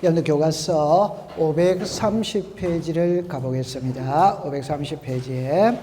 여러분들 교과서 530페이지를 가보겠습니다. 530페이지에.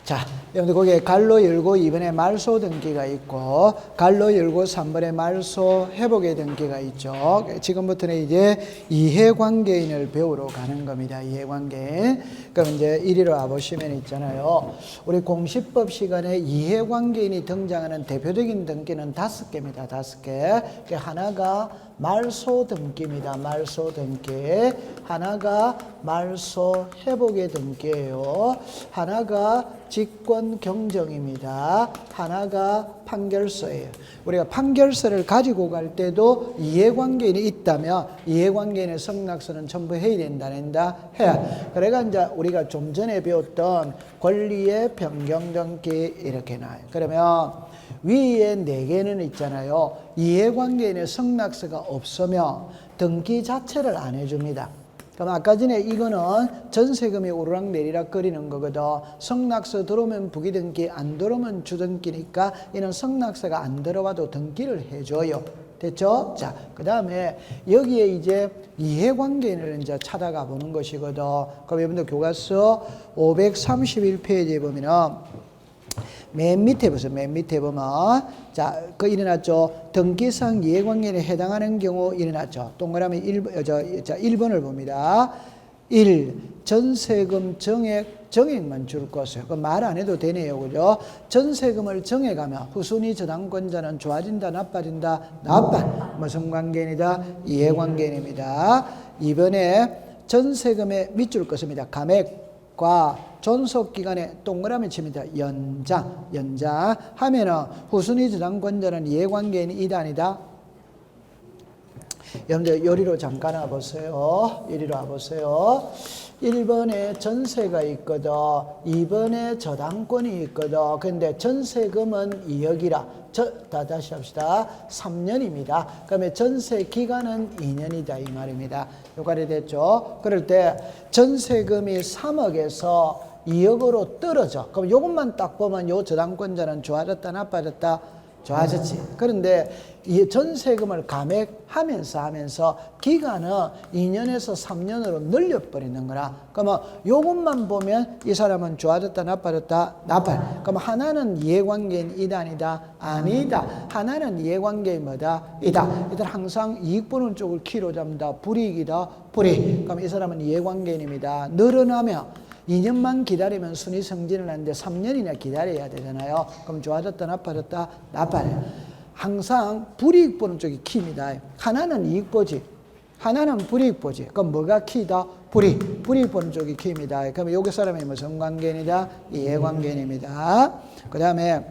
자, 여러분들 거기에 갈로 열고 2번에 말소 등기가 있고 갈로 열고 3번에 말소 회복의 등기가 있죠. 지금부터는 이제 이해관계인을 배우러 가는 겁니다. 이해관계인. 그럼 이제 이리로 와보시면 있잖아요. 우리 공시법 시간에 이해관계인이 등장하는 대표적인 등기는 5개입니다. 5개. 하나가 말소 등기입니다. 말소 등기. 하나가 말소 회복의 등기예요. 하나가 직권 경정입니다. 하나가 판결서예요. 우리가 판결서를 가지고 갈 때도 이해관계인이 있다면 이해관계인의 성낙서는 전부 해야 된다, 낸다, 해야. 그래가 이제 우리가 좀 전에 배웠던 권리의 변경 등기 이렇게 나와요. 그러면 위에 4개는 있잖아요. 이해관계인의 성낙서가 없으면 등기 자체를 안 해줍니다. 그럼 아까 전에 이거는 전세금이 오르락 내리락 거리는 거거든. 성낙서 들어오면 부기등기, 안 들어오면 주등기니까 이는 성낙서가 안 들어와도 등기를 해줘요. 됐죠? 자, 그 다음에 여기에 이제 이해관계인을 이제 찾아가 보는 것이거든. 그럼 여러분들 교과서 531페이지에 보면은 맨 밑에 보세요. 맨 밑에 보면 자, 그 일어났죠. 등기상 이해관계인에 해당하는 경우 일어났죠. 동그라미 1번을 봅니다. 1. 전세금 정액만 줄 것이요. 그 말 안 해도 되네요. 그죠? 전세금을 정액하면 후순위 저당권자는 좋아진다, 나빠진다, 나빠. 무슨 관계인이다? 이해관계인입니다. 2번에 전세금의 밑줄 것입니다. 감액과 존속기간에 동그라미 칩니다. 연장 하면은 후순위 저당권자는 이해관계인이 아니다. 여러분들 요리로 잠깐 와보세요. 요리로 와보세요. 1번에 전세가 있거든. 2번에 저당권이 있거든. 근데 전세금은 2억이라. 다시 합시다. 3년입니다. 그러면 전세 기간은 2년이다 이 말입니다. 요까지 됐죠? 그럴 때 전세금이 3억에서 2억으로 떨어져. 그럼 요것만 딱 보면 요 저당권자는 좋아졌다, 나빠졌다? 좋아졌지. 그런데 이 전세금을 감액하면서 기간은 2년에서 3년으로 늘려버리는 거라. 그러면 요것만 보면 이 사람은 좋아졌다, 나빠졌다? 나빠요. 그럼 하나는 이해관계인 이다, 아니다? 아니다. 하나는 이해관계인 뭐다? 이다. 이들 항상 이익 보는 쪽을 키로 잡는다. 불이익이다. 불이익. 그럼 이 사람은 이해관계인입니다. 늘어나면 2년만 기다리면 순위 승진을 하는데 3년이나 기다려야 되잖아요. 그럼 좋아졌다, 나빠졌다? 나빠요. 항상 불이익 보는 쪽이 키입니다. 하나는 이익 보지, 하나는 불이익 보지. 그럼 뭐가 키다? 불이익 보는 쪽이 키입니다. 그럼 여기 사람이 무슨 관계인이다? 이해관계인입니다. 그 다음에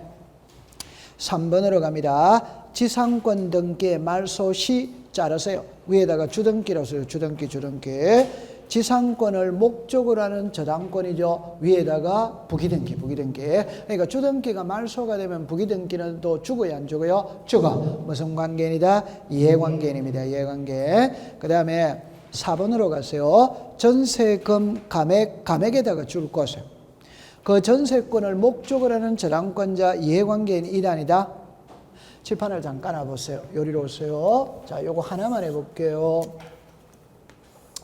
3번으로 갑니다. 지상권 등기의 말소시 자르세요. 위에다가 주등기라고 써요. 주등기. 지상권을 목적으로 하는 저당권이죠. 위에다가 부기등기. 그러니까 주등기가 말소가 되면 부기등기는 또 죽어요, 안 죽어요? 죽어. 무슨 관계인이다? 이해관계인입니다. 이해관계. 그 다음에 4번으로 가세요. 전세금 감액에다가 줄 것을. 그 전세권을 목적으로 하는 저당권자 이해관계인 이다, 아니다? 칠판을 잠깐 와보세요. 요리로 오세요. 자, 요거 하나만 해볼게요.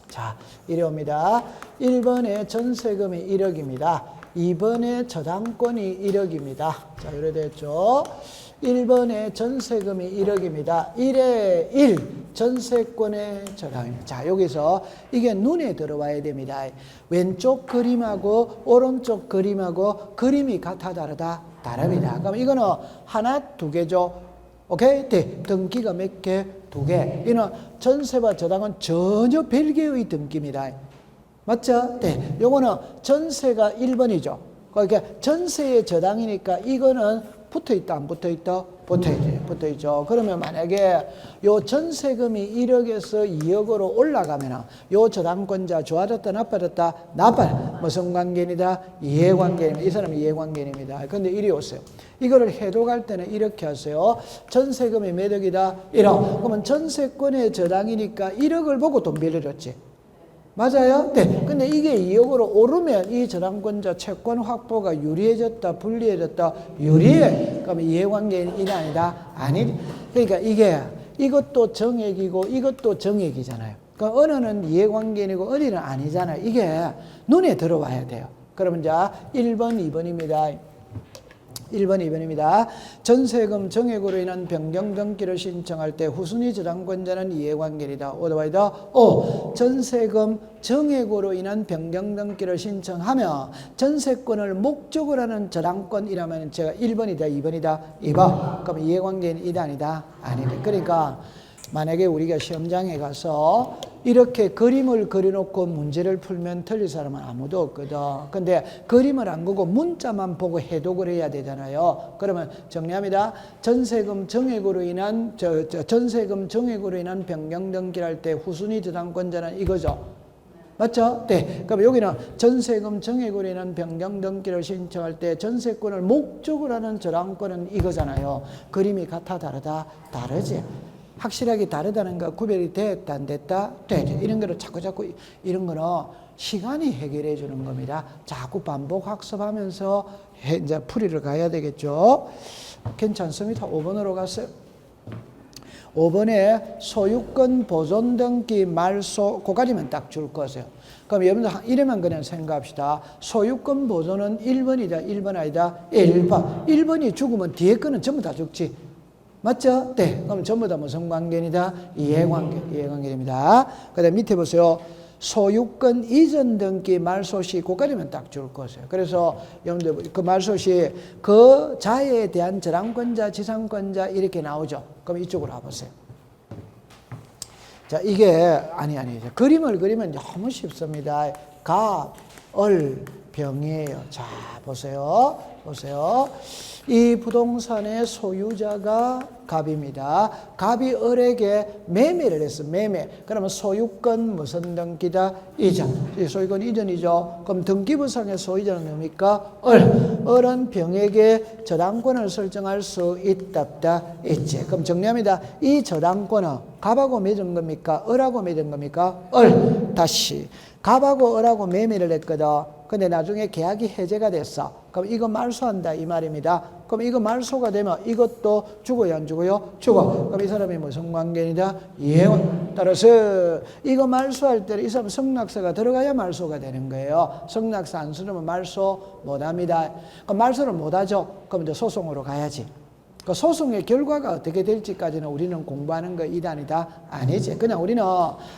자, 이리 옵니다. 1번에 전세금이 1억입니다. 2번에 저당권이 1억입니다. 자, 이래 됐죠? 1번에 전세금이 1억입니다. 1에 1, 전세권의 저당입니다. 자, 여기서 이게 눈에 들어와야 됩니다. 왼쪽 그림하고 오른쪽 그림하고 그림이 같아 다르다? 다릅니다. 그럼 이거는 하나, 두 개죠. 오케이? 네. 등기가 몇 개? 2개. 이는 전세와 저당은 전혀 별개의 등기입니다. 맞죠? 네. 요거는 전세가 1번이죠. 그러니까 전세의 저당이니까 이거는 붙어있다, 안 붙어있다? 붙어있죠. 그러면 만약에 요 전세금이 1억에서 2억으로 올라가면 요 저당권자 좋아졌다, 나빠졌다? 나빠요. 무슨 관계인이다? 이해관계인입니다. 이 사람은 이해관계인입니다. 근데 이리 오세요. 이거를 해독할 때는 이렇게 하세요. 전세금이 몇 억이다? 1억. 그러면 전세권의 저당이니까 1억을 보고 돈 빌려줬지. 맞아요? 네. 근데 이게 2억으로 오르면 이 저당권자 채권 확보가 유리해졌다, 불리해졌다? 유리해. 그러면 이해관계인이 아니다? 아니. 그러니까 이게 이것도 정액이고 이것도 정액이잖아요. 그러니까 어느는 이해관계인이고 어디는 아니잖아요. 이게 눈에 들어와야 돼요. 그러면 자 1번, 2번입니다. 1번, 2번입니다. 전세금 정액으로 인한 변경등기를 신청할 때 후순위 저당권자는 이해관계이다. 오더바이더 오. 전세금 정액으로 인한 변경등기를 신청하며 전세권을 목적으로 하는 저당권이라면 제가 1번이다, 2번이다, 2번. 그럼 이해관계인 이다, 아니다? 아니다. 그러니까 만약에 우리가 시험장에 가서 이렇게 그림을 그려놓고 문제를 풀면 틀릴 사람은 아무도 없거든. 근데 그림을 안 그고 문자만 보고 해독을 해야 되잖아요. 그러면 정리합니다. 전세금 정액으로 인한 전세금 정액으로 인한 변경등기를 할 때 후순위 저당권자는 이거죠. 맞죠? 네. 그럼 여기는 전세금 정액으로 인한 변경등기를 신청할 때 전세권을 목적으로 하는 저당권은 이거잖아요. 그림이 같아, 다르다? 다르지. 확실하게 다르다는 거 구별이 됐다 안 됐다? 돼. 이런 거를 자꾸 이런 거는 시간이 해결해 주는 겁니다. 자꾸 반복 학습하면서 이제 풀이를 가야 되겠죠. 괜찮습니다. 5번으로 갔어요. 5번에 소유권 보존 등기 말소 그까지만 딱 줄 거세요. 그럼 여러분들 이래만 그냥 생각합시다. 소유권 보존은 1번이다, 1번 아니다? 1번. 1번이 죽으면 뒤에 거는 전부 다 죽지. 맞죠? 네. 그럼 전부 다 무슨 관계이다? 이해관계입니다. 그 다음 밑에 보세요. 소유권 이전 등기 말소 시 그까지만 딱 줄 거세요. 그래서 여러분들 그 말소 시 그 자에 대한 저당권자, 지상권자 이렇게 나오죠. 그럼 이쪽으로 와보세요. 자, 이게 아니 그림을 그리면 너무 쉽습니다. 갑, 을, 병이에요. 자, 보세요. 이 부동산의 소유자가 갑입니다. 갑이 을에게 매매를 했어. 매매. 그러면 소유권 무슨 등기다? 이전. 소유권 이전이죠. 그럼 등기부상의 소유자는 뭡니까? 을. 을은 병에게 저당권을 설정할 수 있다, 없다? 있지. 그럼 정리합니다. 이 저당권은 갑하고 맺은 겁니까? 을하고 맺은 겁니까? 을. 다시. 갑하고 을하고 매매를 했거든. 근데 나중에 계약이 해제가 됐어. 그럼 이거 말소한다 이 말입니다. 그럼 이거 말소가 되면 이것도 죽어요, 안 죽어요? 죽어. 그럼 이 사람이 무슨 관계이다? 이해원. 따라서 이거 말소할 때 이 사람 성낙서가 들어가야 말소가 되는 거예요. 성낙서 안 쓰면 말소 못합니다. 그럼 말소를 못하죠. 그럼 이제 소송으로 가야지. 그 소송의 결과가 어떻게 될지까지는 우리는 공부하는 거 이단이다? 아니지. 그냥 우리는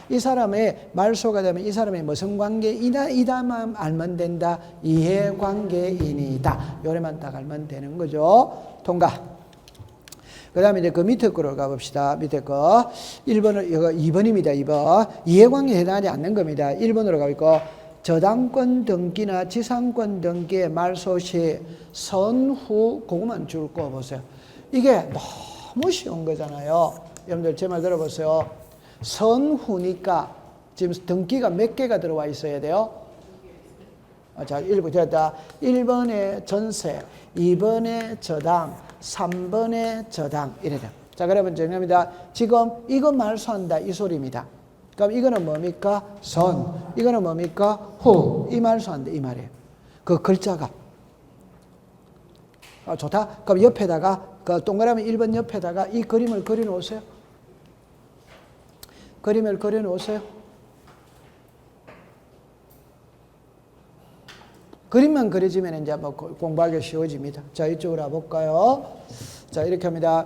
이 사람의 말소가 되면 이 사람의 무슨 관계이다? 이다만 알면 된다. 이해관계인이다. 요래만 딱 알면 되는 거죠. 통과. 그 다음에 이제 그 밑에 거로 가봅시다. 밑에 거. 1번을, 이거 2번입니다. 2번. 이해관계에 해당하지 않는 겁니다. 1번으로 가볼까? 저당권 등기나 지상권 등기의 말소 시 선후, 그것만 줄 거 보세요. 이게 너무 쉬운 거잖아요. 여러분들 제 말 들어보세요. 선후니까 지금 등기가 몇 개가 들어와 있어야 돼요? 자, 1번에 전세, 2번에 저당, 3번에 저당 이래요. 자, 그러면 정리합니다. 지금 이거 말소한다 이 소리입니다. 그럼 이거는 뭡니까? 선. 이거는 뭡니까? 후. 이 말소한다 이 말이에요. 그 글자가. 좋다. 그럼 옆에다가 그 동그라미 1번 옆에다가 이 그림을 그려 놓으세요. 그림을 그려 놓으세요. 그림만 그려지면 이제 뭐 공부하기 쉬워집니다. 자, 이쪽으로 와볼까요? 자, 이렇게 합니다.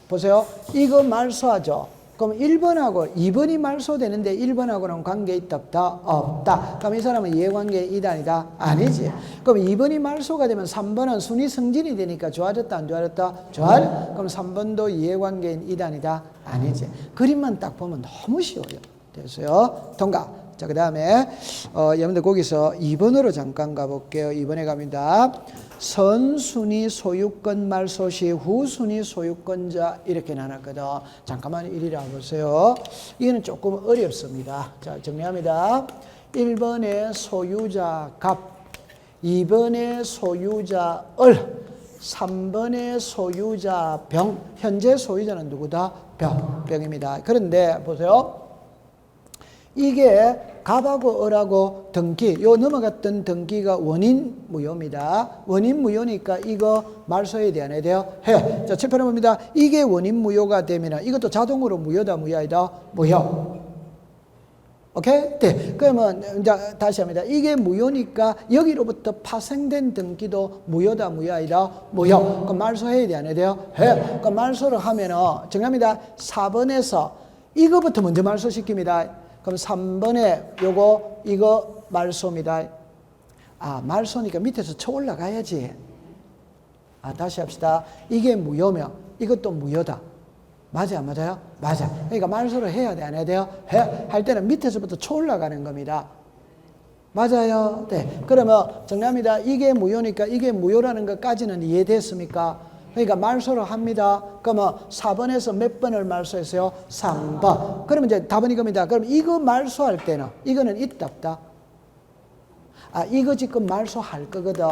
보세요. 이거 말소하죠. 그럼 1번하고 2번이 말소되는데 1번하고는 관계 있다 없다? 없다. 그럼 이 사람은 이해관계 이다 아니다? 아니지. 그럼 2번이 말소가 되면 3번은 순위 승진이 되니까 좋아졌다 안 좋아졌다? 좋아졌다. 그럼 3번도 이해관계인 이다 아니다? 아니지. 그림만 딱 보면 너무 쉬워요. 됐어요? 통과. 자, 그 다음에 여러분들 거기서 2번으로 잠깐 가볼게요. 2번에 갑니다. 선순위 소유권 말소 시 후순위 소유권자 이렇게 나눴거든. 잠깐만 이리라 보세요. 이거는 조금 어렵습니다. 자, 정리합니다. 1번에 소유자 갑, 2번에 소유자 을, 3번에 소유자 병. 현재 소유자는 누구다? 병입니다. 그런데 보세요. 이게 갑하고 을하고 등기, 요 넘어갔던 등기가 원인 무효입니다. 원인 무효니까 이거 말소해야 돼, 안 해야 돼요? 해요. 자, 7편에 봅니다. 이게 원인 무효가 되면 이것도 자동으로 무효다, 무효이다? 무효. 오케이? 네. 그러면 이제 다시 합니다. 이게 무효니까 여기로부터 파생된 등기도 무효다, 무효이다? 무효. 그럼 말소해야 돼, 안 해야 돼요? 해요. 그럼 말소를 하면은 정합니다. 4번에서 이거부터 먼저 말소시킵니다. 그럼 3번에 요거 이거 말소입니다. 아, 말소니까 밑에서 쳐 올라가야지. 아, 다시 합시다. 이게 무효면 이것도 무효다. 맞아, 안 맞아요? 맞아. 그러니까 말소를 해야 돼, 안 해야 돼요? 해. 할 때는 밑에서부터 쳐 올라가는 겁니다. 맞아요. 네. 그러면 정답입니다. 이게 무효니까 이게 무효라는 것까지는 이해됐습니까? 그러니까 말소를 합니다. 그러면 4번에서 몇 번을 말소했어요? 3번. 그러면 이제 답은 이겁니다. 그럼 이거 말소할 때는 이거는 있다, 없다? 아, 이거 지금 말소할 거거든.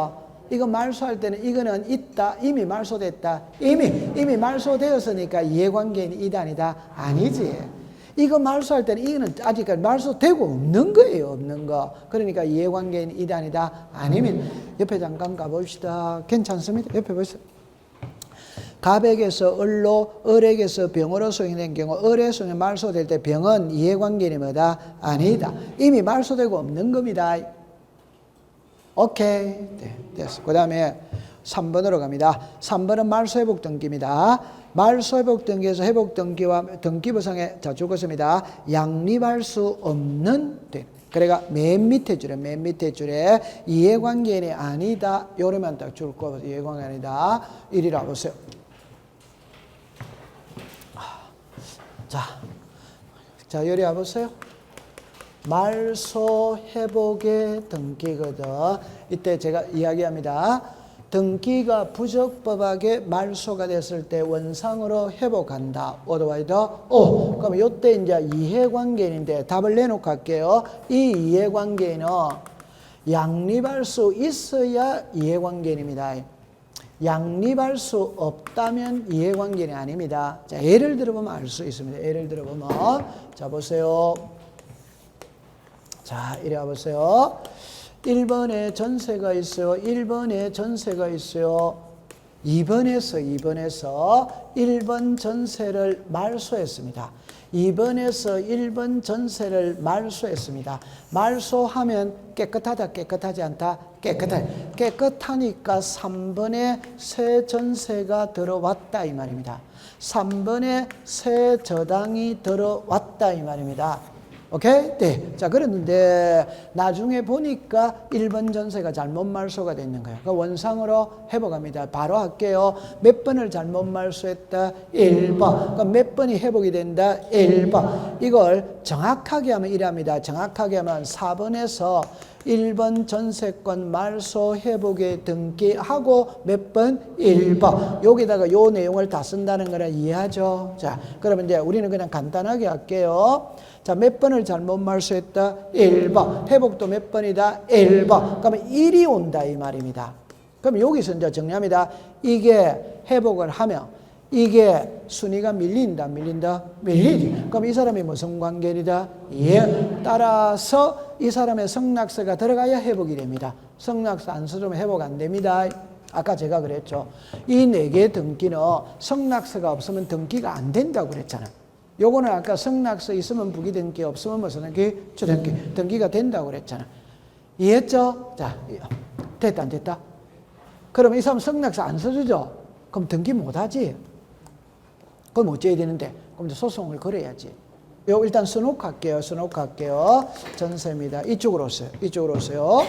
이거 말소할 때는 이거는 있다, 이미 말소됐다. 이미 말소되었으니까 이해관계는 이다, 아니다? 아니지. 이거 말소할 때는 이거는 아직까지 말소되고 없는 거예요, 없는 거. 그러니까 이해관계는 이다, 아니다? 아니면 옆에 잠깐 가봅시다. 괜찮습니다. 옆에 보세요. 갑에게서 을로, 을에게서 병으로 소행된 경우 을의 소행이 말소될 때 병은 이해관계는 뭐다? 아니다. 이미 말소되고 없는 겁니다. 오케이. 네, 됐어. 그 다음에 3번으로 갑니다. 3번은 말소회복 등기입니다. 말소회복 등기에서 회복 등기와 등기부상에 자 적었습니다. 양립할 수 없는 등. 그래가 맨 밑에 줄에 이해관계는 아니다. 요러면 딱 줄 거. 이해관계 아니다. 이리라 보세요. 자, 여기 와보세요. 말소 회복의 등기거든. 이때 제가 이야기합니다. 등기가 부적법하게 말소가 됐을 때 원상으로 회복한다. 어드와이더 오. 그럼 이때 이제 이해관계인데 답을 내놓고 할게요. 이 이해관계는 양립할 수 있어야 이해관계입니다. 양립할 수 없다면 이해관계는 아닙니다. 자, 예를 들어보면 알 수 있습니다. 예를 들어보면 자 보세요. 자, 이리 와보세요. 1번에 전세가 있어요. 1번에 전세가 있어요. 2번에서 1번 전세를 말소했습니다. 2번에서 1번 전세를 말소했습니다. 말소하면 깨끗하다, 깨끗하지 않다? 깨끗하니까 3번에 새 전세가 들어왔다 이 말입니다. 3번에 새 저당이 들어왔다 이 말입니다. 오케이? 네. 자, 그랬는데 나중에 보니까 1번 전세가 잘못 말소가 됐는 거예요. 그 원상으로 회복합니다. 바로 할게요. 몇 번을 잘못 말소했다? 1번. 그럼 몇 번이 회복이 된다? 1번. 이걸 정확하게 하면 이랍니다. 정확하게 하면 4번에서 1번 전세권 말소 회복에 등기하고 몇 번? 1번. 여기다가 요 내용을 다 쓴다는 거라 이해하죠? 자, 그러면 이제 우리는 그냥 간단하게 할게요. 자, 몇 번을 잘못 말소했다? 1번. 회복도 몇 번이다? 1번. 그러면 1이 온다 이 말입니다. 그럼 여기서 이제 정리합니다. 이게 회복을 하면 이게 순위가 밀린다, 밀리지. 그럼 이 사람이 무슨 관계이다? 예. 따라서 이 사람의 성낙서가 들어가야 회복이 됩니다. 성낙서 안 써주면 회복 안 됩니다. 아까 제가 그랬죠. 이 4개 등기는 성낙서가 없으면 등기가 안 된다고 그랬잖아요. 요거는 아까 성낙서 있으면 부기등기, 없으면 무슨 등기? 주등기. 등기가 된다고 그랬잖아. 이해했죠? 자, 됐다, 안 됐다? 그러면 이 사람 성낙서 안 써주죠? 그럼 등기 못하지? 그럼 어째야 되는데? 그럼 이제 소송을 걸어야지. 요 일단 써놓고 할게요. 전세입니다. 이쪽으로 오세요.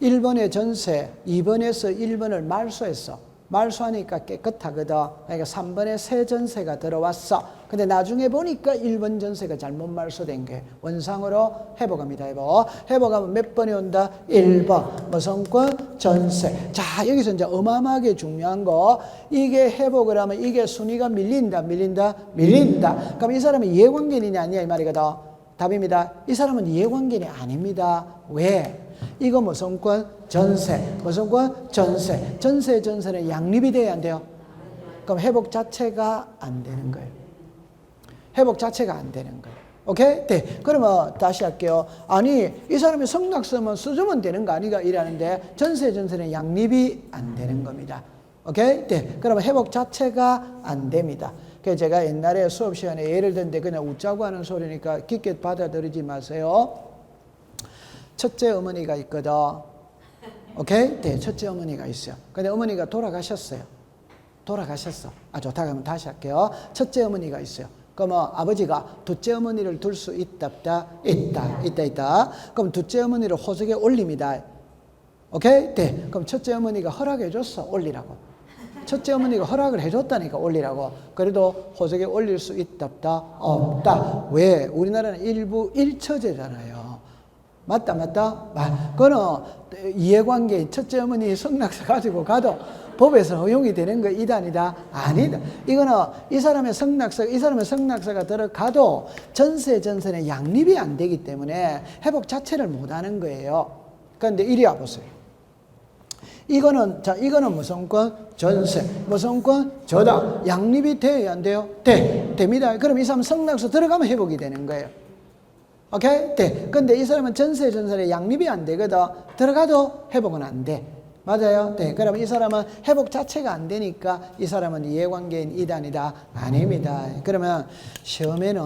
1번에 전세, 2번에서 1번을 말소했어. 말소하니까 깨끗하거든. 그러니까 3번에 새 전세가 들어왔어. 근데 나중에 보니까 1번 전세가 잘못 말소된 게 원상으로 회복합니다. 회복하면 몇 번이 온다? 1번. 무슨권? 전세. 자, 여기서 이제 어마어마하게 중요한 거. 이게 회복을 하면 이게 순위가 밀린다. 그럼 이 사람은 이해관계인이 아니냐 이 말이거든. 답입니다. 이 사람은 이해관계인이 아닙니다. 왜? 이거 무슨 권? 전세. 무슨 권? 전세. 전세는 양립이 돼야 안 돼요? 그럼 회복 자체가 안 되는 거예요. 회복 자체가 안 되는 거예요. 오케이? 네. 그러면 다시 할게요. 아니, 이 사람이 성낙서만 써주면 되는 거 아니가? 이라는데 전세는 양립이 안 되는 겁니다. 오케이? 네. 그러면 회복 자체가 안 됩니다. 그래서 제가 옛날에 수업 시간에 예를 들는데 그냥 웃자고 하는 소리니까 깊게 받아들이지 마세요. 첫째 어머니가 있거든. 오케이? 네. 첫째 어머니가 있어요. 근데 어머니가 돌아가셨어요. 돌아가셨어. 아, 좋다. 그러면 다시 할게요. 첫째 어머니가 있어요. 그러면 아버지가 둘째 어머니를 둘 수 있다, 있다. 그럼 둘째 어머니를 호적에 올립니다. 오케이? 네. 그럼 첫째 어머니가 허락해 줬어. 올리라고. 첫째 어머니가 허락을 해줬다니까 올리라고. 그래도 호적에 올릴 수 있다, 없다. 왜? 우리나라는 일부 1처제잖아요. 맞다? 그거는 이해관계 첫째 어머니 성낙서 가지고 가도 법에서 허용이 되는 거 이다 아니다? 아니다. 이거는 이 사람의 성낙서가 들어가도 전세는 양립이 안 되기 때문에 회복 자체를 못 하는 거예요. 그런데 이리 와보세요. 이거는 무슨 권? 전세. 무슨 권? 저당. 양립이 돼요, 안 돼요? 됩니다. 그럼 이 사람 성낙서 들어가면 회복이 되는 거예요. 오케이? 네. 근데 이 사람은 전세에 양립이 안 되거든. 들어가도 회복은 안 돼. 맞아요? 네. 그러면 이 사람은 회복 자체가 안 되니까 이 사람은 이해관계인 이단이다? 아닙니다. 그러면 시험에는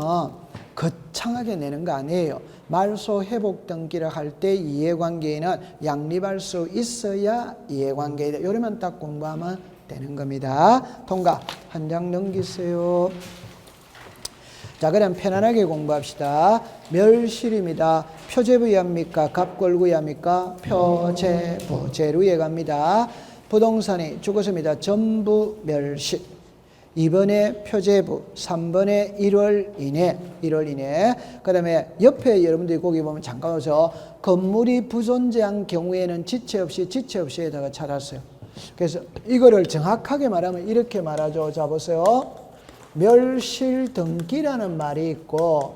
거창하게 내는 거 아니에요. 말소 회복 등기를 할 때 이해관계인은 양립할 수 있어야 이해관계이다. 이러면 딱 공부하면 되는 겁니다. 통과. 한 장 넘기세요. 자, 그럼 편안하게 공부합시다. 멸실입니다. 표제부에 합니까? 갑골구에 합니까? 표제부. 제루에 갑니다. 부동산이 죽었습니다. 전부 멸실. 2번에 표제부, 3번에 1월 이내. 그 다음에 옆에 여러분들이 거기 보면 잠깐 와서 건물이 부존재한 경우에는 지체 없이에다가 찾았어요. 그래서 이거를 정확하게 말하면 이렇게 말하죠. 자, 보세요. 멸실 등기라는 말이 있고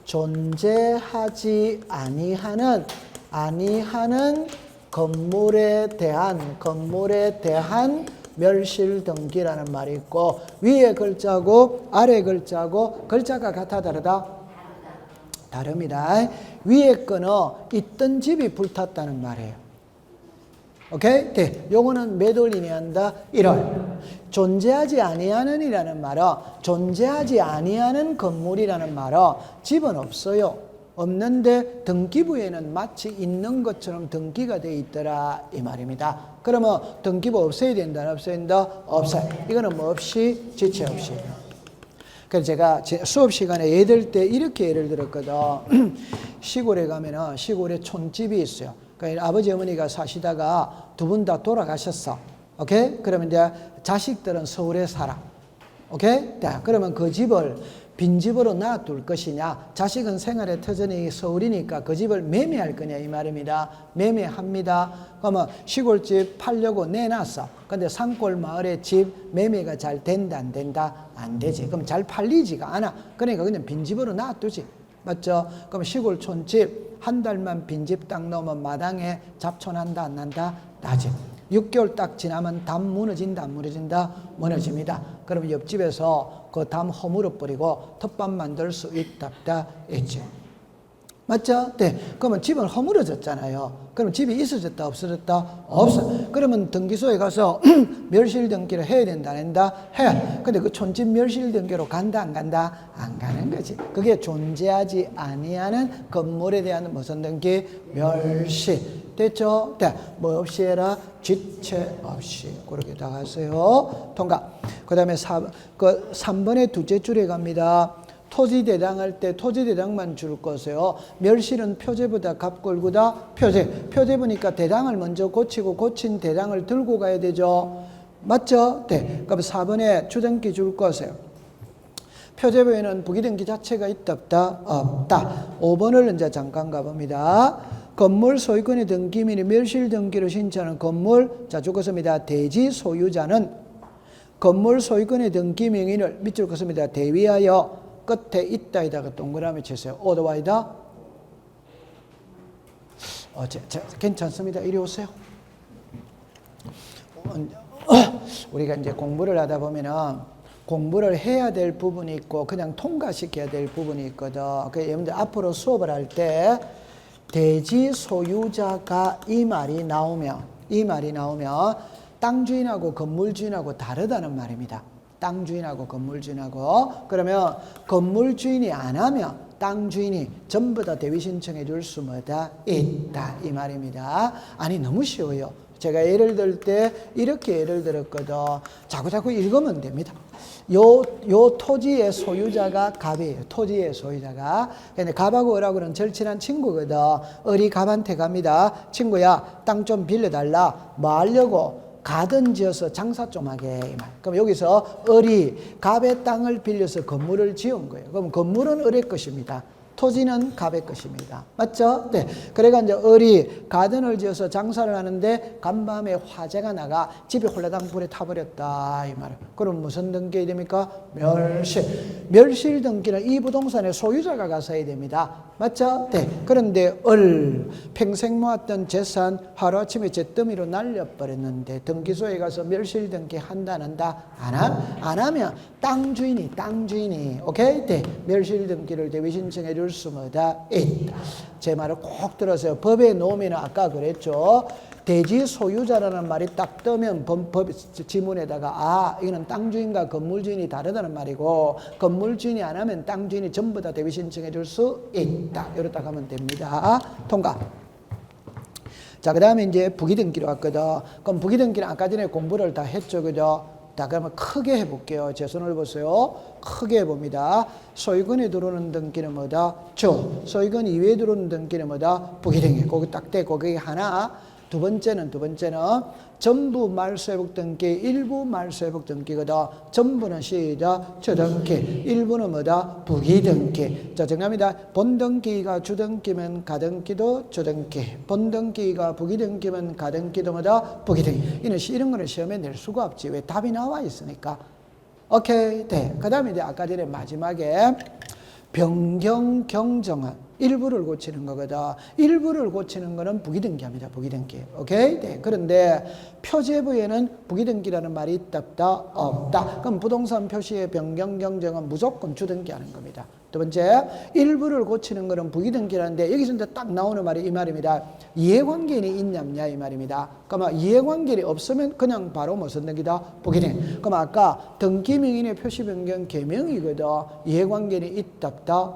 존재하지 아니하는 건물에 대한 멸실 등기라는 말이 있고 위에 글자고 아래 글자고 글자가 같아 다르다? 다릅니다. 위에 거는 있던 집이 불탔다는 말이에요. 오케이? 네. 요거는 몇 월 이내한다? 1월. 존재하지 아니하는이라는 말은 존재하지 아니하는 건물이라는 말은 집은 없어요. 없는데 등기부에는 마치 있는 것처럼 등기가 돼 있더라 이 말입니다. 그러면 등기부 없애야 된다, 없애야 된다? 없어요. 이거는 뭐 없이? 지체 없이. 그래서 제가 수업 시간에 예들 때 이렇게 예를 들었거든. 시골에 가면은 시골에 촌집이 있어요. 그러니까 아버지 어머니가 사시다가 두 분 다 돌아가셨어. 오케이? 그러면 이제 자식들은 서울에 살아. 오케이? 자, 그러면 그 집을 빈집으로 놔둘 것이냐, 자식은 생활의 터전이 서울이니까 그 집을 매매할 거냐 이 말입니다. 매매합니다. 그러면 시골집 팔려고 내놨어. 근데 산골 마을에 집 매매가 잘 된다 안 된다? 안 되지. 그럼 잘 팔리지가 않아. 그러니까 그냥 빈집으로 놔두지. 맞죠? 그럼 시골 촌집 한 달만 빈집 딱 넣으면 마당에 잡촌한다 안 난다? 나지. 6개월 딱 지나면 담 무너진다 안 무너진다? 무너집니다. 그럼 옆집에서 그 담 허물어 버리고 텃밭 만들 수 있다 있지. 맞죠? 네. 그러면 집은 허물어졌잖아요. 그럼 집이 있어졌다 없어졌다? 없어. 그러면 등기소에 가서 멸실 등기를 해야 된다 안 된다? 해. 근데 그 촌집 멸실 등기로 간다 안 간다? 안 가는 거지. 그게 존재하지 아니하는 건물에 대한 무슨 등기? 멸실. 됐죠? 네. 뭐 없이 해라? 지체 없이. 그렇게 다 하세요. 통과. 그 다음에 3번의 둘째 줄에 갑니다. 토지대당 할 때 토지대당만 줄 거세요. 멸실은 표제보다 갑골구다 표제보니까 대당을 먼저 고치고 고친 대당을 들고 가야 되죠. 맞죠? 네. 그럼 4번에 주등기 줄 거세요. 표제보에는 부기등기 자체가 있다 없다? 없다. 5번을 이제 잠깐 가봅니다. 건물 소유권의 등기민이 멸실 등기를 신청하는 건물, 자 죽었습니다. 대지 소유자는 건물 소유권의 등기 명의를 밑줄 긋습니다. 대위하여 끝에 있다에다가 동그라미 치세요. 오더와이다? 괜찮습니다. 이리 오세요. 우리가 이제 공부를 하다 보면은 공부를 해야 될 부분이 있고 그냥 통과시켜야 될 부분이 있거든. 그래서 여러분들 앞으로 수업을 할 때 대지 소유자가 이 말이 나오면 땅 주인하고 건물 주인하고 다르다는 말입니다. 땅 주인하고 건물 주인하고. 그러면 건물 주인이 안 하면 땅 주인이 전부 다 대위 신청해 줄 수 뭐다 있다 이 말입니다. 아니 너무 쉬워요. 제가 예를 들 때 이렇게 예를 들었거든. 자꾸 읽으면 됩니다. 요 토지의 소유자가 갑이에요. 토지의 소유자가. 근데 갑하고 을하고는 절친한 친구거든. 을이 갑한테 갑니다. 친구야, 땅 좀 빌려달라. 뭐 하려고? 가든 지어서 장사 좀 하게. 이 말. 그럼 여기서 을이 갑의 땅을 빌려서 건물을 지은 거예요. 그럼 건물은 을의 것입니다. 토지는 갑의 것입니다. 맞죠? 네. 그래가 이제 을이 가든을 지어서 장사를 하는데 간밤에 화재가 나가 집이 홀라당 불에 타버렸다 이 말이에요. 그럼 무슨 등기가 됩니까? 멸실. 멸실 등기는 이 부동산의 소유자가 가서 해야 됩니다. 맞죠? 네. 그런데 평생 모았던 재산 하루아침에 잿더미로 날려버렸는데 등기소에 가서 멸실 등기 한다 안 한다? 안 하면 땅 주인이 오케이? 네. 멸실 등기를 대위 신청해 줄 수 뭐다 있다. 제 말을 꼭 들으세요. 법에 놓으면 아까 그랬죠. 대지 소유자라는 말이 딱 뜨면 법 지문에다가 이거는 땅 주인과 건물 주인이 다르다는 말이고 건물 주인이 안 하면 땅 주인이 전부 다 대위 신청해 줄 수 있다. 이렇다 하면 됩니다. 통과. 자, 그 다음에 이제 부기등기로 왔거든. 그럼 부기등기는 아까 전에 공부를 다 했죠. 그죠? 자, 그러면 크게 해볼게요. 제 손을 보세요. 크게 해봅니다. 소유권에 들어오는 등기는 뭐다? 주. 소유권 이외에 들어오는 등기는 뭐다? 부기등기. 거기 딱 대, 거기 하나. 두 번째는 전부 말소회복 등기, 일부 말소회복 등기거든. 전부는 시작, 주등기. 일부는 뭐다? 부기등기. 자, 정답입니다. 본등기가 주등기면 가등기도 주등기. 본등기가 부기등기면 가등기도 뭐다? 부기등기. 이런 거는 시험에 낼 수가 없지. 왜? 답이 나와 있으니까. 오케이. 네. 그 다음에 이제 아까 전에 마지막에 변경 경정한 일부를 고치는 거거든. 일부를 고치는 거는 부기등기합니다. 부기등기. 오케이? 네. 그런데 표제부에는 부기등기라는 말이 있다 없다. 그럼 부동산 표시의 변경 경정은 무조건 주등기하는 겁니다. 두 번째, 일부를 고치는 거는 부기등기라는데 여기서 이제 딱 나오는 말이 이 말입니다. 이해관계인이 있냐 없냐 이 말입니다. 그러면 이해관계인이 없으면 그냥 바로 무슨 등기다? 부기등기. 그럼 아까 등기명인의 표시 변경 개명이거든. 이해관계인이 있다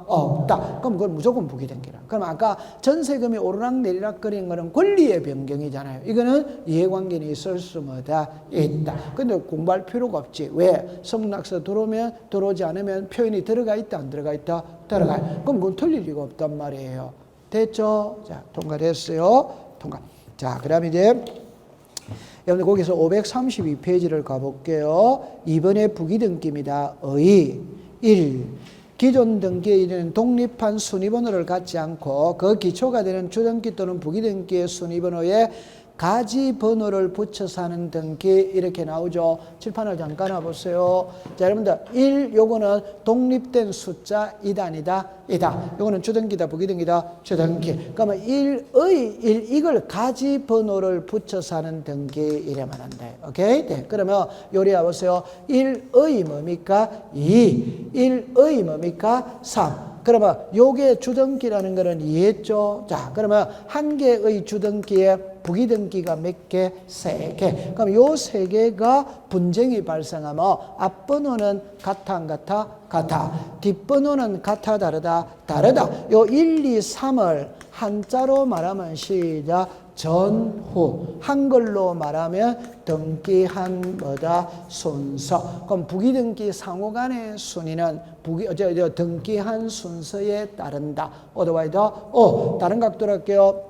없다. 그럼 그건 무조건 부기등기라. 그럼 아까 전세금이 오르락 내리락 거리는 거는 권리의 변경이잖아요. 이거는 이해관계인이 있을 수 뭐다? 있다. 근데 공부할 필요가 없지. 왜? 성락서 들어오면 들어오지 않으면 표현이 들어가 있다 안 들어가 있다? 들어가. 그럼 그건 틀릴 리가 없단 말이에요. 됐죠? 자, 통과됐어요. 통과. 자, 그 다음에 이제 여러분들 거기서 532페이지를 가볼게요. 이번에 부기등기입니다. 1. 기존 등기에 이르는 독립한 순위번호를 갖지 않고 그 기초가 되는 주등기 또는 부기등기의 순위번호에 가지 번호를 붙여서 하는 등기 이렇게 나오죠. 칠판을 잠깐 와보세요. 자, 여러분들 1 요거는 독립된 숫자 이다. 요거는 주등기다 부기등기다 주등기. 그러면 1의 1 이걸 가지 번호를 붙여서 하는 등기 이래만 한대. 오케이? 네. 그러면 요리 와보세요. 1의 뭡니까? 2. 1의 뭡니까? 3. 그러면 요게 주등기라는 거는 이해했죠? 자, 그러면 한 개의 주등기에 부기등기가 몇 개? 3개. 그럼 요 3개가 분쟁이 발생하면 앞번호는 같아 안 같아? 같아. 뒷번호는 같아 다르다? 다르다. 요 1, 2, 3을 한자로 말하면 시작. 전후. 한글로 말하면 등기한 뭐다? 순서. 그럼 부기등기 상호간의 순위는 등기한 순서에 따른다. 어드와이더 다른 각도로 할게요.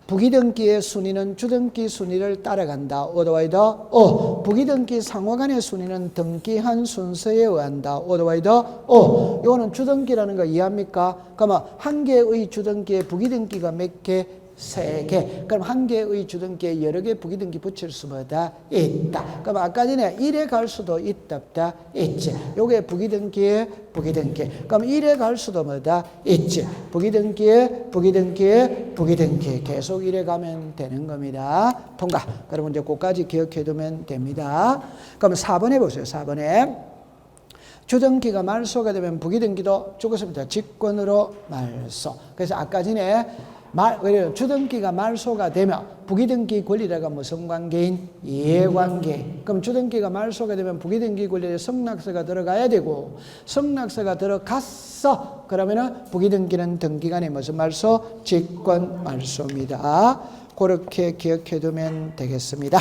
부기등기의 순위는 주등기 순위를 따라간다. 어드와이더 부기등기 상호간의 순위는 등기한 순서에 의한다. 어드와이더 이거는 주등기라는 거 이해합니까? 그러면 한 개의 주등기에 부기등기가 몇 개? 세 개. 그럼 한 개의 주등기에 여러 개 부기등기 붙일 수마다 있다. 그럼 아까 전에 1에 갈 수도 있다 없다 있지. 요게 부기등기에 부기등기. 그럼 1에 갈 수도 뭐다 있지. 부기등기에 부기등기에 부기등기. 계속 1에 가면 되는 겁니다. 통과. 그러면 이제 그까지 기억해 두면 됩니다. 그럼 4번에 보세요. 4번에. 주등기가 말소가 되면 부기등기도 죽었습니다. 직권으로 말소. 그래서 아까 전에 주등기가 말소가 되면 부기등기 권리자가 무슨 관계인? 이해관계. 그럼 주등기가 말소가 되면 부기등기 권리자에 성락서가 들어가야 되고 성락서가 들어갔어. 그러면은 부기등기는 등기간에 무슨 말소? 직권 말소입니다. 그렇게 기억해 두면 되겠습니다.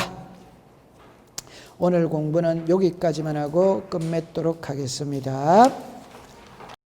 오늘 공부는 여기까지만 하고 끝맺도록 하겠습니다.